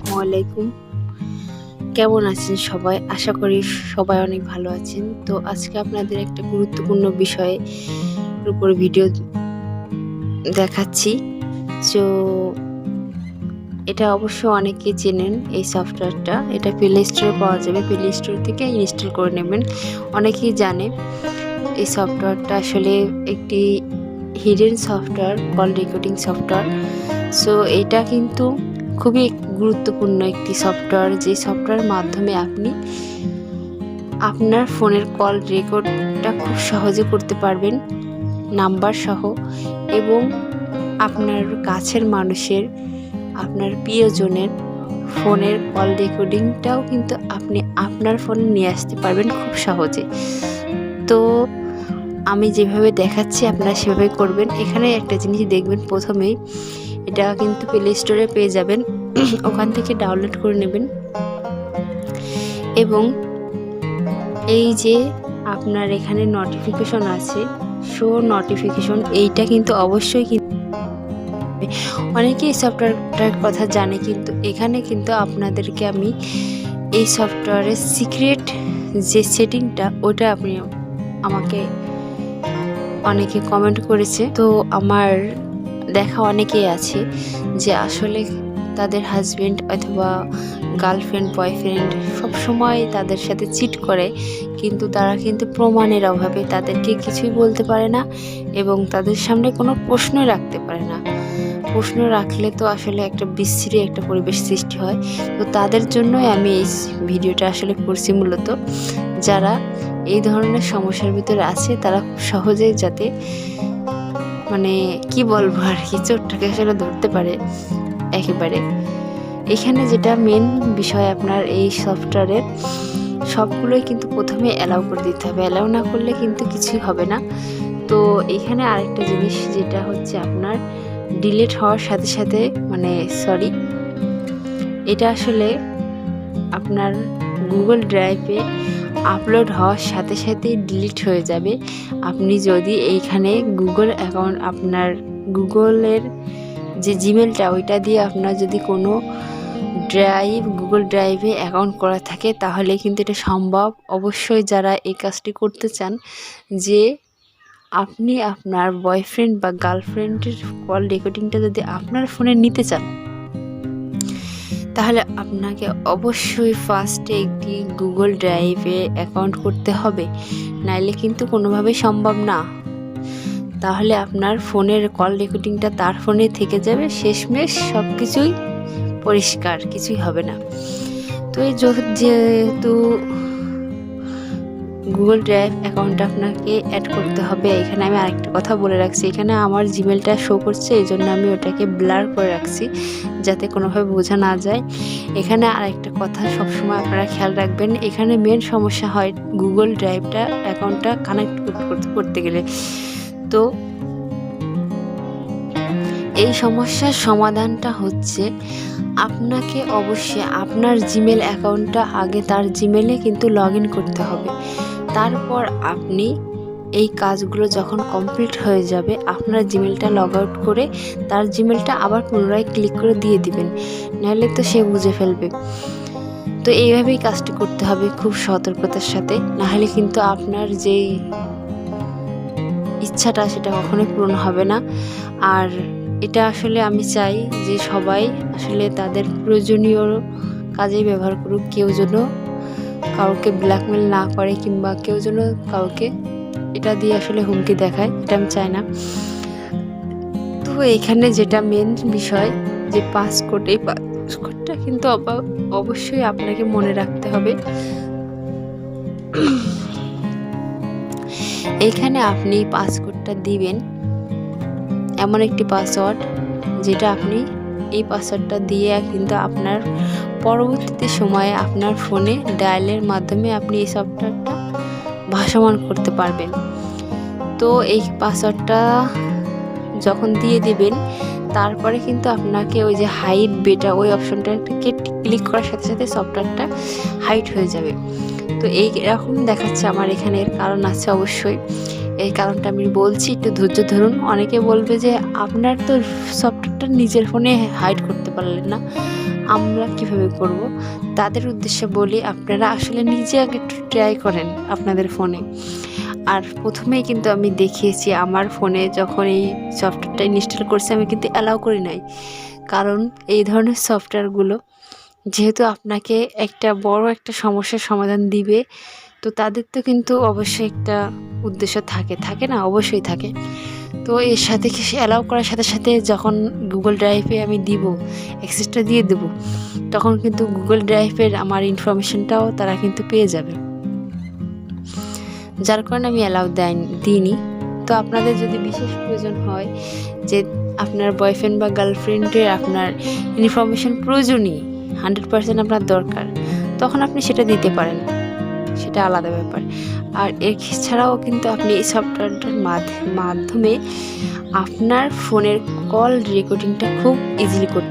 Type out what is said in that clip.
আসসালামু আলাইকুম। কেমন আছেন সবাই? আশা করি সবাই অনেক ভালো আছেন। তো আজকে আপনাদের একটা গুরুত্বপূর্ণ বিষয়ের উপর ভিডিও দেখাচ্ছি। তো এটা অবশ্য অনেকেই চেনেন এই সফটওয়্যারটা। এটা প্লে স্টোরে পাওয়া যাবে। প্লে স্টোর থেকে ইনস্টল করে নেবেন। অনেকেই জানে এই সফটওয়্যারটা আসলে একটি hidden software, call recording software. So এটা কিন্তু খুবই গুরুত্বপূর্ণ একটি সফটওয়্যার, যে সফটওয়্যারের মাধ্যমে আপনি আপনার ফোনের কল রেকর্ডটা খুব সহজে করতে পারবেন নাম্বার সহ, এবং আপনার কাছের মানুষের, আপনার প্রিয়জনের ফোনের কল রেকর্ডিংটাও কিন্তু আপনি আপনার ফোনে নিয়ে আসতে পারবেন খুব সহজে। তো আমি যেভাবে দেখাচ্ছি আপনারা সেভাবে করবেন। এখানে একটা জিনিস দেখবেন, প্রথমেই এটা কিন্তু প্লে স্টোরে পেয়ে যাবেন, ওখান থেকে ডাউনলোড করে নেবেন। এবং এই যে আপনার এখানে নোটিফিকেশন আছে, শো নোটিফিকেশন, এইটা কিন্তু অবশ্যই অনেকেই এই সফটওয়্যারটার কথা জানে, কিন্তু এখানে কিন্তু আপনাদেরকে আমি এই সফটওয়্যারের সিক্রেট যে সেটিংটা, ওটা আপনি আমাকে অনেকে কমেন্ট করেছে। তো আমার দেখা অনেকেই আছে যে আসলে তাদের হাজব্যান্ড অথবা গার্লফ্রেন্ড, বয়ফ্রেন্ড সবসময় তাদের সাথে চিট করে, কিন্তু তারা কিন্তু প্রমাণের অভাবে তাদেরকে কিছুই বলতে পারে না এবং তাদের সামনে কোনো প্রশ্নই রাখতে পারে না। প্রশ্ন রাখলে তো আসলে একটা বিশ্রী একটা পরিবেশ সৃষ্টি হয়। তো তাদের জন্যই আমি এই ভিডিওটা আসলে করছি, মূলত যারা এই ধরনের সমস্যার ভিতরে আছে তারা খুব সহজেই যাতে মানে কি বলবো আর কি, চোরটাকে আসলে ধরতে পারে একেবারে। এখানে যেটা মেন বিষয়, আপনার এই সফটওয়্যারের সবগুলোই কিন্তু প্রথমে অ্যালাউ করে দিতে হবে, অ্যালাউ না করলে কিন্তু কিছুই হবে না। তো এখানে আরেকটা জিনিস যেটা হচ্ছে, আপনার ডিলিট হওয়ার সাথে সাথে এটা আসলে আপনার গুগল ড্রাইভে আপলোড হওয়ার সাথে সাথেই ডিলিট হয়ে যাবে। আপনি যদি এইখানে গুগল অ্যাকাউন্ট, আপনার গুগলের যে জিমেলটা, ওইটা দিয়ে আপনার যদি কোনো গুগল ড্রাইভে অ্যাকাউন্ট করা থাকে, তাহলে কিন্তু এটা সম্ভব। অবশ্যই যারা এই কাজটি করতে চান, যে আপনি আপনার বয়ফ্রেন্ড বা গার্লফ্রেন্ডের কল রেকর্ডিংটা যদি আপনার ফোনে নিতে চান, তাহলে আপনাকে অবশ্যই ফার্স্টে একটি গুগল ড্রাইভে অ্যাকাউন্ট করতে হবে, নাইলে কিন্তু কোনোভাবেই সম্ভব না। তাহলে আপনার ফোনের কল রেকর্ডিংটা তার ফোনে থেকে যাবে, শেষমেশ সব কিছুই পরিষ্কার, কিছুই হবে না। তো এই যেহেতু গুগল ড্রাইভ অ্যাকাউন্টটা আপনাকে অ্যাড করতে হবে, এখানে আমি আরেকটা কথা বলে রাখছি, এখানে আমার জিমেলটা শো করছে, এই জন্য আমি ওটাকে ব্লার করে রাখছি যাতে কোনোভাবে বোঝা না যায়। এখানে আরেকটা কথা সবসময় আপনারা খেয়াল রাখবেন, এখানে মেন সমস্যা হয় গুগল ড্রাইভটা অ্যাকাউন্টটা কানেক্ট করতে গেলে। তো এই সমস্যার সমাধানটা হচ্ছে, আপনাকে অবশ্যই আপনার জিমেল অ্যাকাউন্টটা আগে তার জিমেলে কিন্তু লগ ইন করতে হবে। তারপর আপনি এই কাজগুলো যখন কমপ্লিট হয়ে যাবে, আপনার জিমেলটা লগ আউট করে তার জিমেলটা আবার পুনরায় ক্লিক করে দিয়ে দিবেন, নাহলে তো সে বুঝে ফেলবে। তো এইভাবেই কাজটি করতে হবে খুব সতর্কতার সাথে, নাহলে কিন্তু আপনার যেই ইচ্ছাটা সেটা কখনোই পূরণ হবে না। আর এটা আসলে আমি চাই যে সবাই আসলে তাদের প্রয়োজনীয় কাজেই ব্যবহার করুক, কেউ যেন কাউকে ব্ল্যাকমেল না করে, কিংবা কেউ যেন কাউকে এটা দিয়ে আসলে হুমকি দেখায়, এটা আমি চাই না। তো এখানে যেটা মেন বিষয়, যে পাসকোড, এই পাসকোডটা কিন্তু অবশ্যই আপনাকে মনে রাখতে হবে। এইখানে আপনি পাসকোডটা দিবেন, এমন একটি পাসওয়ার্ড যেটা আপনি এই পাসওয়ার্ডটা দিয়ে কিন্তু আপনার পরবর্তীতে সময়ে আপনার ফোনে ডায়ালের মাধ্যমে আপনি এই সফটওয়্যারটা ভাসমান করতে পারবেন। তো এই পাসওয়ার্ডটা যখন দিয়ে দিবেন, তারপরে কিন্তু আপনাকে ওই যে হাইড বেটা, ওই অপশনটাকে ক্লিক করার সাথে সাথে সফটওয়্যারটা হাইড হয়ে যাবে। তো এইরকম দেখাচ্ছে আমার এখানে, এর কারণ আছে অবশ্যই। এই কারণটা আমি বলছি, একটু ধৈর্য ধরুন। অনেকে বলবে যে আপনার তো সফটওয়্যারটা নিজের ফোনে হাইড করতে পারলেন না, আমরা কিভাবে করব? তাদের উদ্দেশ্যে বলি, আপনারা আসলে নিজে আগে একটু ট্রাই করেন আপনাদের ফোনে। আর প্রথমেই কিন্তু আমি দেখিয়েছি আমার ফোনে যখন এই সফটওয়্যারটা ইনস্টল করছি, আমি কিন্তু অ্যালাউ করি নাই, কারণ এই ধরনের সফটওয়্যারগুলো যেহেতু আপনাকে একটা বড় একটা সমস্যার সমাধান দিবে, তো তাদের তো কিন্তু অবশ্যই একটা উদ্দেশ্য থাকে না? অবশ্যই থাকে। তো এর সাথে অ্যালাউ করার সাথে সাথে যখন গুগল ড্রাইভে আমি দিব, অ্যাক্সেসটা দিয়ে দেব, তখন কিন্তু গুগল ড্রাইভের আমার ইনফরমেশনটাও তারা কিন্তু পেয়ে যাবে, যার কারণে আমি অ্যালাউ দিইনি। তো আপনাদের যদি বিশেষ প্রয়োজন হয় যে আপনার বয়ফ্রেন্ড বা গার্লফ্রেন্ডের আপনার ইনফরমেশন প্রয়োজনই 100% আপনার দরকার, তখন আপনি সেটা দিতে পারেন, সেটা আলাদা ব্যাপার। আর এছাড়াও কিন্তু আপনি এই সফটওয়্যারটার মাধ্যমে আপনার ফোনের কল রেকর্ডিংটা খুব ইজিলি করতে